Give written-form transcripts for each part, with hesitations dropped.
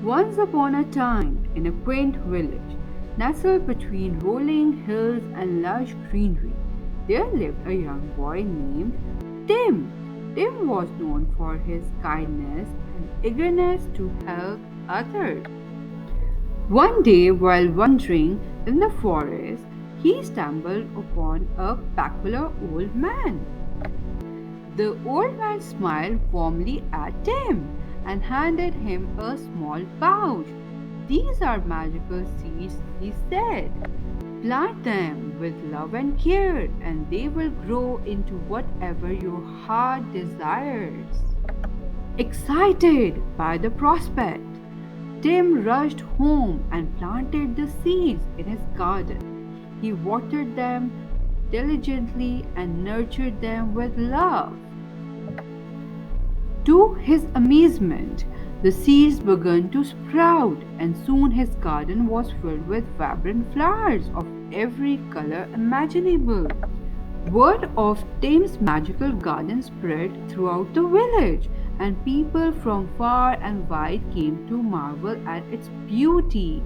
Once upon a time, in a quaint village, nestled between rolling hills and lush greenery, there lived a young boy named Tim. Tim was known for his kindness and eagerness to help others. One day, while wandering in the forest, he stumbled upon a peculiar old man. The old man smiled warmly at him and handed him a small pouch. These are magical seeds, he said. Plant them with love and care, and they will grow into whatever your heart desires. Excited by the prospect, Tim rushed home and planted the seeds in his garden. He watered them diligently and nurtured them with love. To his amazement, the seeds began to sprout, and soon his garden was filled with vibrant flowers of every color imaginable. Word of Tim's magical garden spread throughout the village, and people from far and wide came to marvel at its beauty.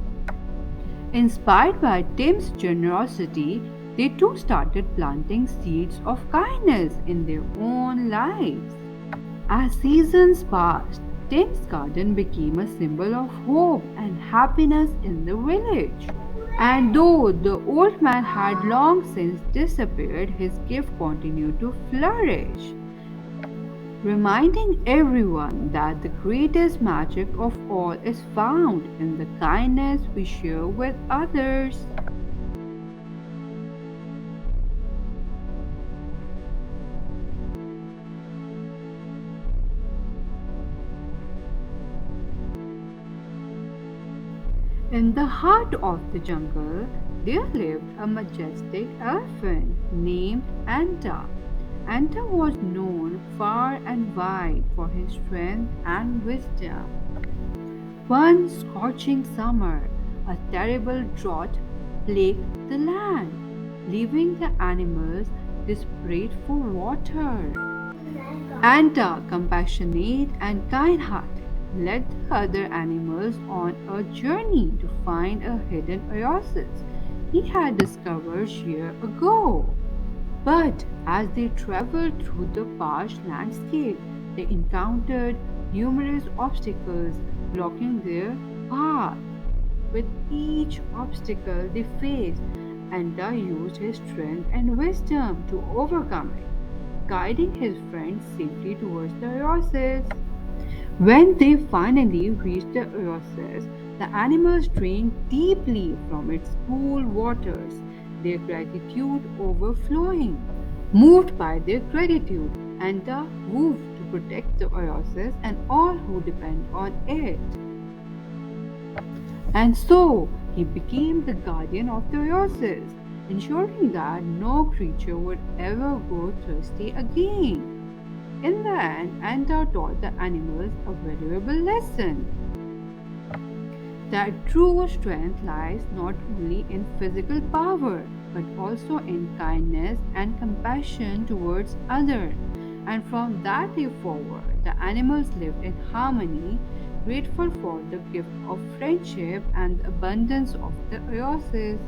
Inspired by Tim's generosity, they too started planting seeds of kindness in their own lives. As seasons passed, Tim's garden became a symbol of hope and happiness in the village. And though the old man had long since disappeared, his gift continued to flourish, reminding everyone that the greatest magic of all is found in the kindness we share with others. In the heart of the jungle, there lived a majestic elephant named Anta. Anta was known far and wide for his strength and wisdom. One scorching summer, a terrible drought plagued the land, leaving the animals desperate for water. Anta, compassionate and kind hearted, led the other animals on a journey to find a hidden oasis he had discovered years ago. But as they traveled through the parched landscape, they encountered numerous obstacles blocking their path. With each obstacle they faced, Anta used his strength and wisdom to overcome it, guiding his friends safely towards the oasis. When they finally reached the oasis, the animals drank deeply from its cool waters, their gratitude overflowing. Moved by their gratitude, Anta vowed to protect the oasis and all who depend on it. And so he became the guardian of the oasis, ensuring that no creature would ever go thirsty again. In the end, Anta taught the animals a valuable lesson that true strength lies not only in physical power but also in kindness and compassion towards others. And from that day forward, the animals lived in harmony, grateful for the gift of friendship and the abundance of the oasis.